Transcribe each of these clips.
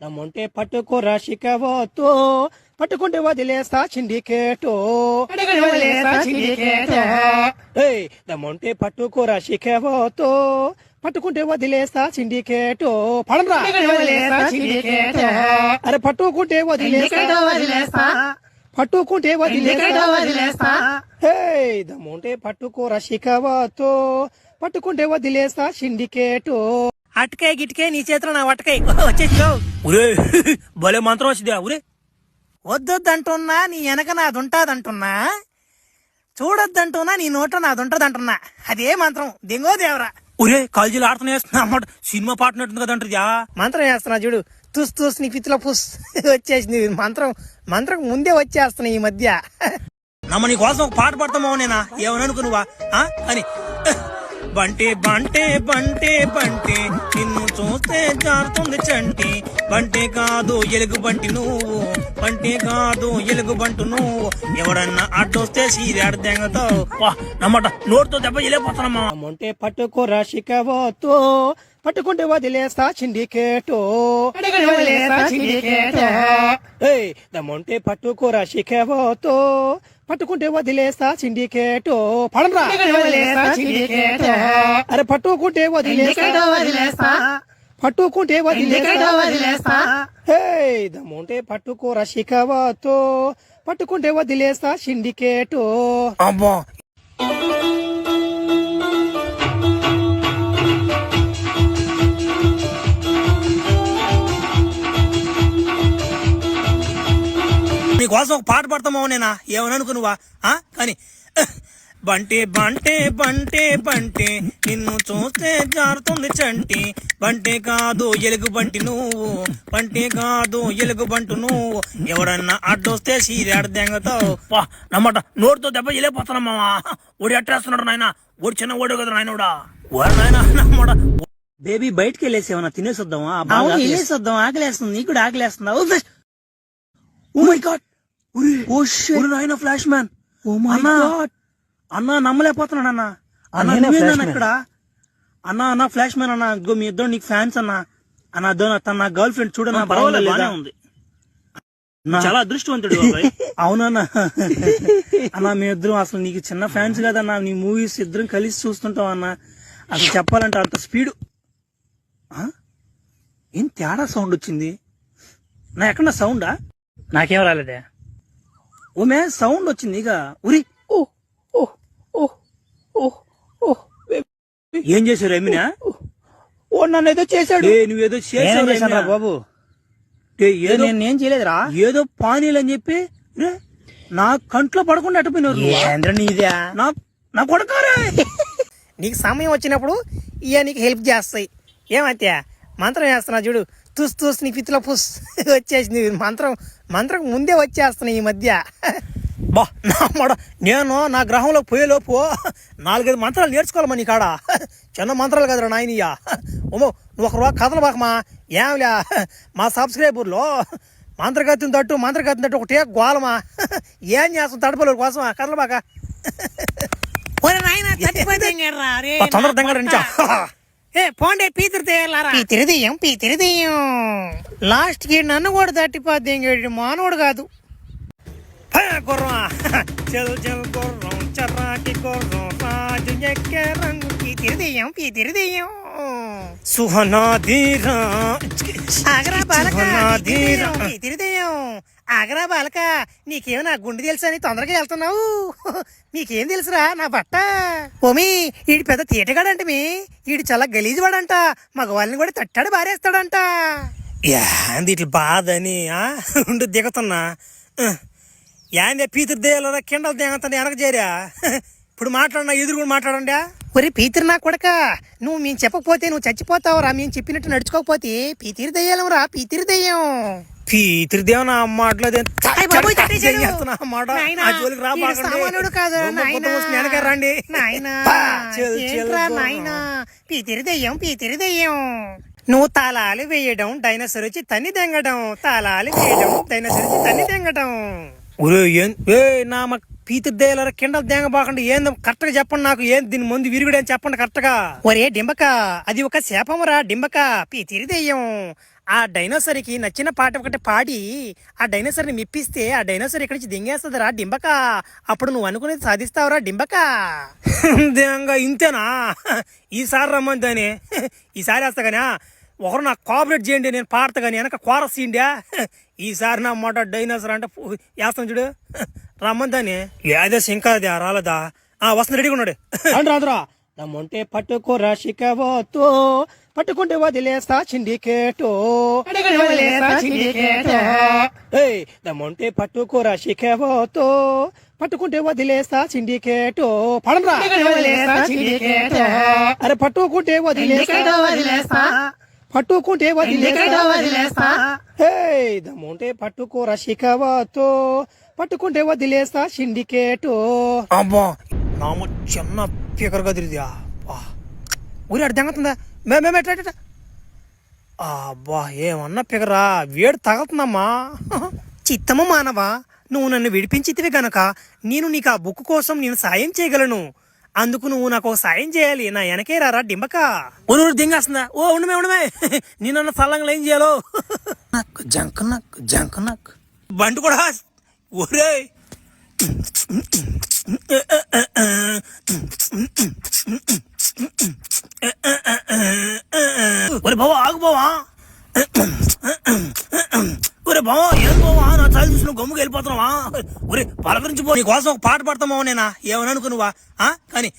దమ్ముంటే పట్టుకోరా శిఖవతో పట్టుకుంటే వదిలేస్తా సిండికేటో దమ్ముంటే పట్టుకోరా శిఖవతో పట్టుకుంటే వదిలేస్తా సిండికేటో పడరా అరే పట్టుకుంటే వదిలేస్తా పట్టుకుంటే వదిలేస్తా దమ్ముంటే పట్టుకోరా శిఖవతో పట్టుకుంటే వదిలేస్తా సిండికేటో అటకే గిటకే నీ చేతిలో నా వటకాయ వచ్చేసావు ఉరే భలే మంత్రం వచ్చిందా ఉరే వద్దొద్దంటున్నా నీ వెనక నాదుంటాదంటున్నా చూడొద్దంటున్నా నీ నోట్లో నాదుంటదంటున్నా అదే మంత్రం దింగో దేవరా ఉరే కాలేజీలో ఆడుతున్నా అన్నమాట సినిమా పాటనట్టుంది కదంటా మంత్రం వేస్తున్నా చూడు తుస్ తుస్ నీ పిచ్చిలో పుస్ వచ్చేసింది మంత్రం ముందే వచ్చేస్తున్నా ఈ మధ్య నమ్మ నీ కోసం ఒక పాట పడతామో నేనా ఏమనుకున్నావా అని బంటే బంటే బంటే బంటే నిన్ను చూస్తే జారుతుంది చంటి బంటే కాదు ఎలుగు బంటి నువ్వు బంటే కాదు ఎలుగు బంటు నువ్వు ఎవడన్నా అడ్డొస్తే సీరాడు దెంగతావు నమ్మట నోటితో దెబ్బ వెళ్ళిపోతానమ్మా అమ్మంటే పట్టుకోరా శిఖవతో పట్టుకుంటే వదిలేస్తా సిండికేటో దమ్ముంటే పట్టుకోరా శిఖవతో పట్టుకుంటే వదిలేస్తా సిండికేటో పడరా అరే పట్టుకుంటే వదిలేస్తా దమ్ముంటే పట్టుకోరా శిఖవతో పట్టుకుంటే వదిలేస్తా సిండికేటో అబ్బా నీకోసం ఒక పాట పడతామో నేనా ఏమనుకున్నావా అని బంటే బంటే బంటే బంటే నిన్ను చూస్తే జారుతుంది చంటి బంటే కాదు ఎలుగు బంటి నువ్వు బంటే కాదు ఎలుగు బంటు నువ్వు ఎవడన్నా అడ్డొస్తే సీరాడు దెంగతావు నమ్మట నోటితో దెబ్బ వెళ్ళిపోతానమ్మా ఓడి అట్టేస్తున్నాడు నాయన ఓడి చిన్న ఓడి కదా నాయనోడా ఓడి నాయన నమ్మడ బేబీ బయటకి వెళ్ళేసేమన్నా తినేసొద్దామా వెళ్ళేసొద్దాం ఆకలేస్తుంది నీకు కూడా ఆకలేస్తుందా ఓ మై గాడ్ నాయన ఫ్లాష్ మ్యాన్ అన్నా నమ్మలేకపోతున్నాడు అన్న ఇక్కడ అన్న ఫ్లాష్ మ్యాన్ అన్న ఇదిగో మీ ఇద్దరు నీకు ఫ్యాన్స్ అన్న తన నా గర్ల్ ఫ్రెండ్ చూడన్నా బాగానే ఉంది చాలా అదృష్టవంతుడు అవునన్నా అన్న మీ ఇద్దరం అసలు నీకు చిన్న ఫ్యాన్స్ కదన్నా నీ మూవీస్ ఇద్దరం కలిసి చూస్తుంటాం అన్న అసలు చెప్పాలంటే అంత స్పీడ్ ఏం తేడా సౌండ్ వచ్చింది నా ఎక్కడ సౌండా నాకేం రాలేదే ఓమే సౌండ్ వచ్చింది ఇక ఉరి ఏం చేశారు ఎమినా నన్ను ఏదో చేశాడు నువ్వేదో చేశావు బాబు నేనేం చేయలేదురా ఏదో పానీలు అని చెప్పి నా కంట్లో పడకుండా అటుపోయినారు నీదే నా కొడకారా నీకు సమయం వచ్చినప్పుడు ఇక నీకు హెల్ప్ చేస్తాయి ఏమత్యా మంత్రం వేస్తున్నా చూడు తుస్ తుస్ నీ పిచ్చిలో పుస్ వచ్చేసింది మంత్రం ముందే వచ్చేస్తున్నా ఈ మధ్య నేను నా గ్రహంలో పోయేలోపు 4-5 మంత్రాలు నేర్చుకోవాలమ్మా నీ కాడ చిన్న మంత్రాలు కదరా నాయనయ్యా ఓమో నువ్వు ఒక రోజు కథలు బాకమా ఏమిలే మా సబ్స్క్రైబర్లో మంత్రగతిని తట్టు ఒకటే గోలమా ఏం చేస్తాం తడపల కోసమా కథలు బాక పోండే పీతిరిదెయ్యం లాస్ట్ కి నన్ను కూడా తట్టిపోద్ది మానవుడు కాదు గుర్రం చల్ గుర్రం చర్రాకి గుర్రం రాజు ఎక్కే రంగు పీతిరిదెయ్యం సుహనాధీరా ఆగరా బాలక నీకేమో నా గుండె తెలుసా అని తొందరగా వెళ్తున్నావు నీకేం తెలుసురా నా బట్ట ఓమి ఈడు పెద్ద తీటగాడంట ఈడు చాలా గలీజువాడంట మగవాళ్ళని కూడా తట్టాడు బారేస్తాడంట ఏంది ఇట్లా బాధ అని ఉండి దిగుతున్నా ఏందే పీతిరి దేయాల కిండలు దిగుతాను వెనక చేరా ఇప్పుడు మాట్లాడినా ఎదురు కూడా మాట్లాడండి ఒరే పీతిరి నా కొడక నువ్వు మేము చెప్పకపోతే నువ్వు చచ్చిపోతావురా మేము చెప్పినట్టు నడుచుకోకపోతే పీతిరి దెయ్యాలరా పీతిరి దెయ్యం పీతిరిదేవ నా మాటలు పీతిరిదెయ్యం నువ్వు తాళాలు వేయడం డైనోసార్ వచ్చి తన్ని తెంగడం తాళాలు వేయడం డైనోసార్ వచ్చి తన్ని తెంగడం నా పీతిరి దేయాల కిండలు దేంగ బాకండి ఏందో కరెక్ట్ గా చెప్పండి నాకు ఏం దీని ముందు విరుగుడని చెప్పండి కరెక్ట్ గా ఒరే డింబక అది ఒక శాపమురా డింబక పీతిరి దెయ్యం ఆ డైనోసర్కి నచ్చిన పాట ఒకటి పాడి ఆ డైనోసర్ని మెప్పిస్తే ఆ డైనోసర్ ఇక్కడి నుంచి దింగేస్తుందిరా డింబక. అప్పుడు నువ్వు అనుకునేది సాధిస్తావురా డింబక. దేంగా ఇంతేనా? ఈసారి రమ్మంతేనే, ఈసారి వేస్తా కానీ ఒకరు నాకు కోఆపరేట్ చేయండి, నేను పాడతా కానీ వెనక కోరస్ ఇండియా. ఈసారి నా మాట డైనోసర్ అంటే వేస్తాను చూడు, రమ్మంతానే. ఏదేసి ఇంకా రాలేదా? వస్తుంది, రెడీగా ఉన్నాడు. రాదురా దమ్ముంటే పట్టుకోరా శిఖవతో, పట్టుకుంటే వదిలేస్తా సిండికేటో. దమ్ముంటే పట్టుకోరా శిఖవతో, పట్టుకుంటే వదిలేస్తా సిండికేటో. పడరా అరే పట్టుకుంటే వదిలేస్తా, పట్టుకుంటే వదిలేస్తా. దమ్ముంటే పట్టుకోరా శిఖవతో, పట్టుకుంటే వదిలేస్తా సిండికేటో. అబ్బా నామ చిన్న పీకర్ గదిరిదా ఊరి అడు తెంగుతుందా మేమేట. అబ్బా ఏమన్నా పిగరా, వేడి తగలుతుందమ్మా. చిత్తము మానవా, నువ్వు నన్ను విడిపించితివి గనక నేను నీకు ఆ బుక్ కోసం నేను సాయం చేయగలను. అందుకు నువ్వు నాకు సాయం చేయాలి. నా వెనకే రారా డింబక. ఊరు దింగేస్తుందా? ఓ ఉండమే నేనన్న సల్లంగా ఏం చేయాలో. జంకనక్ బండి కూడా ఒరే ఒరే బావా ఆగు బావా. ఒరే బావా ఏం బావా నా చాలు చూసిన గమ్ముకి వెళ్ళిపోతున్నావా? ఒరే పలకరించి పో, నీ కోసం ఒక పాట పాడతామావా నేనా? ఏమని అనుకున్నావా? కానీ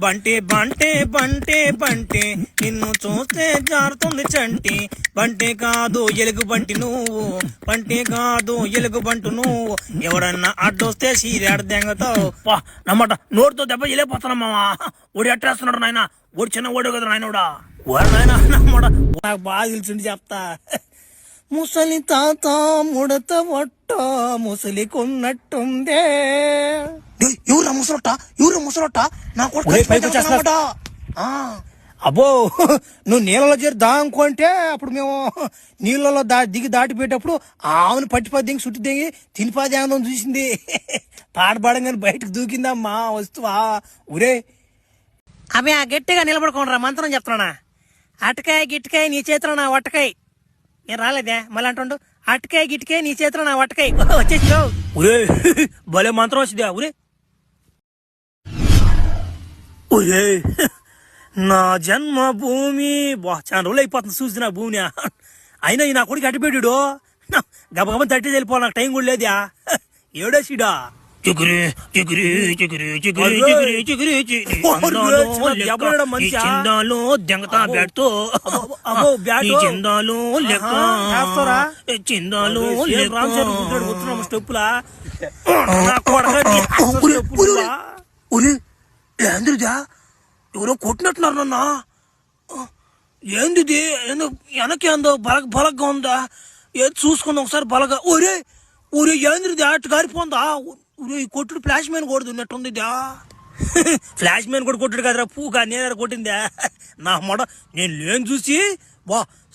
బంటే బంటే బంటే బంటే నిన్ను చూస్తే జారుతుంది చంటి. బంటే కాదు ఎలుగు బంటి నువ్వు, బంటే కాదు ఎలుగు బంటు నువ్వు. ఎవడన్నా అడ్డొస్తే సీరాడు దెంగతావు. నమ్మట నోటితో దెబ్బ వెళ్ళిపోతున్నా మావా. ఓడి అట్టేస్తున్నాడు నాయన, ఓడి చిన్న ఓడి కదా నాయనోడా. ఓడి నాయన నమ్మడ నాకు బాగా తెలిసింది చెప్తా. ముసలి తాత ముడత వట్ట ముసలి కొన్నట్టుందే. ఎవరా ముసలొట్ట నా కొడుకు. అబ్బో నువ్వు నీళ్ళలో చేరి దాంకుంటే అప్పుడు మేము నీళ్ళలో దిగి దాటిపోయేటప్పుడు ఆవును పట్టిపోద్ది దిగి చుట్టి దిగి తినిపోది ఆనందం చూసింది. పాడబడంగానే బయటకు దూకిందమ్మా వస్తువా. ఊరే అవి ఆ గట్టిగా నిలబడుకోనరా మంత్రం చెప్తున్నా. అటకాయ గిట్టకాయ నీ చేతిలో నా వట్టకాయ. నేను రాలేదే మళ్ళీ అంటుండు. అటకాయ గిట్టకాయ నీ చేతిలో నా వట్టకాయ. వచ్చేసావు. ఊరే భలే మంత్రం వచ్చిందా. ఊరే ఒరే నా జన్మభూమి. చాలా రోజులు అయిపోతుంది చూసి నా భూమిని. అయినా ఈ నా కొడుకు అడ్డుపెట్టాడు. గబగబని తట్టి వెళ్ళిపోవాలి, నాకు టైం కూడా లేదా. ఏడేసిడా చిగురి చిగురి చిగురి చిగురి చిగురి చిగురి చిందాలు దెంగతా బ్యాట్తో చిందాలు చిందాలు స్టెప్పులా. ఏందిదా ఎవరో కొట్టినట్టున్నారు నన్న. ఏంది వెనక్కి ఏందో బలగ్గా ఉందా? ఏది చూసుకుందా ఒకసారి బలగా. ఒరే ఊరే ఏంది అటు గారిపోందా? ఊరే ఈ కొట్టుడు ఫ్లాష్ మ్యాన్ కొడుదు ఉన్నట్టుందిదా. ఫ్లాష్ మ్యాన్ కూడా కొట్టుడు కదరా పూగా, నేను కొట్టిందా నా మాట. నేను లేని చూసి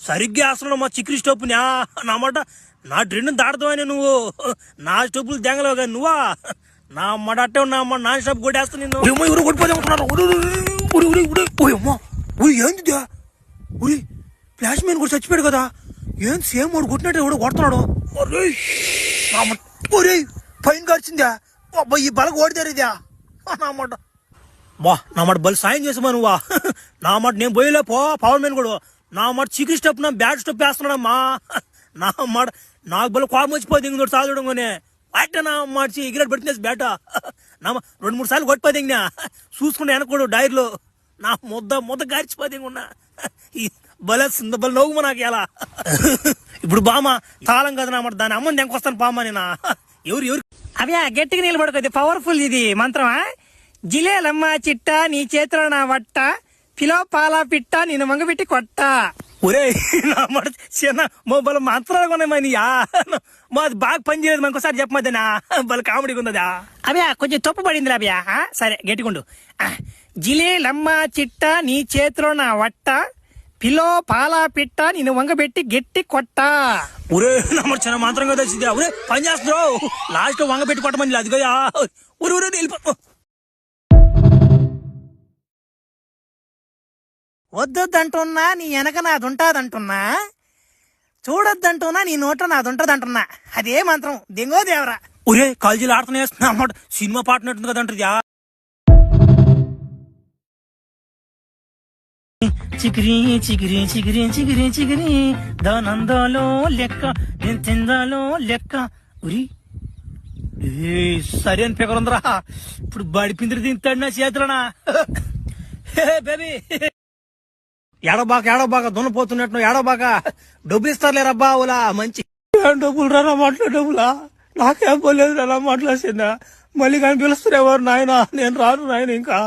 సరిగ్గా వేస్తున్నాడు మా చిక్రీ స్టెప్ని. నా మాట నా డ్రెండ్ని దాడతావని నువ్వు నా స్టెప్పులు దెంగలేవు కానీ నువ్వా. నా మాట అట్టే ఉన్నా అమ్మ నా స్టెప్ కొట్టేస్తా నిన్ను. ఎవరు కొట్టిపోతున్నారు? ఏందిదా ఉరి ఫ్లాష్ మ్యాన్ కూడా చచ్చిపోయాడు కదా. ఏం సేమ్ వాడు కొట్టినట్టు ఎవడో కొడుతున్నాడు. ఒరే పైన గడిచిందా? ఈ బలగ ఓడిదారిదా నా మాట. నా మాట బలి సాయం చేసామా నువ్వా? నా మాట నేను పోయలే పవర్ మ్యాన్ కూడా. నా మాట చికెన్ స్టెప్ నా బ్యాట్ స్టెప్ వేస్తున్నాడమ్మా. నా మాట నాకు బలి కోపం వచ్చిపోయింది ఇంకోటి సాధడంగానే. అట్ట నా మాట ఎగిరెట్ పడుతుంది బ్యాట. నా 2-3 సార్లు కొట్టిపోయింది చూసుకుంటే వెనకూడు డైర్లో. నా ముద్ద గారిచిపోయింది ఉన్నా. బల బల నవ్వు నాకు ఎలా. ఇప్పుడు బామా తాళం కదా నా మాట, దాని అమ్మని దెంకొస్తాను బామా నేనా. ఎవరు అవి గట్టిగా నిలబడుకోది పవర్ఫుల్ ఇది మంత్రమా. జిలేలమ్మ చిట్ట నీ చేతిలో నా వట్ట, పిలో పాలా పిట్ట నేను మంగబెట్టి కొట్ట. ఒరే నా మాట చిన్న బల మంత్రాలు కొన్నాయా. మాది బాగా పని చేయలేదు, మనకోసారి చెప్పమద్దనా. బల కామెడీగా ఉందా. అవ్యా కొంచెం తప్పు పడింది అవ్యా. సరే గట్టిగుండు. జిలేలమ్మ చిట్ట నీ చేతిలో నా వట్ట, పిలో పాలా పిట్ట నేను వంగబెట్టి గట్టి కొట్ట. ఒరే నమ్మడు చిన్న మంత్రంగా తెచ్చింది. ఒరే పని చేస్తున్నావు లాస్ట్ వంగబెట్టి కొట్టమని అది కదా. ఊరు వెళ్ళిపో. వద్దొద్దంటున్నా నీ వెనక నాది ఉంటాదంటున్నా. చూడొద్దంటున్నా నీ నోట్లో నాది ఉంటదంటున్నా. అదే మంత్రం దెంగో దేవరా. ఒరే కాలేజీలు ఆడుతున్నా అన్నమాట, సినిమా పాటనట్టుంది కదంటది. చికిరి చికిరి చికిరి చికిరి చికిరి దానందాలో లెక్క నేను తిందాలో లెక్క. ఉరి సరే అని పెకరుందరా. ఇప్పుడు బడి పిందిరి తింటాడు నా చేతులనా. బేబీ ఏడబాక దున్నపోతున్నట్టు ఏడబాక. డబ్బులు ఇస్తారులేరబ్బా ఓలా మంచి డబ్బులు రా. మాట్లాడే డబ్బులా నాకేం పోలేదు రా మాట్లాడుతుందా. మళ్ళీ కానీ పిలుస్తారు ఎవరు నాయన, నేను రాను నాయన ఇంకా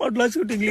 మాట్లాడు షూటింగ్.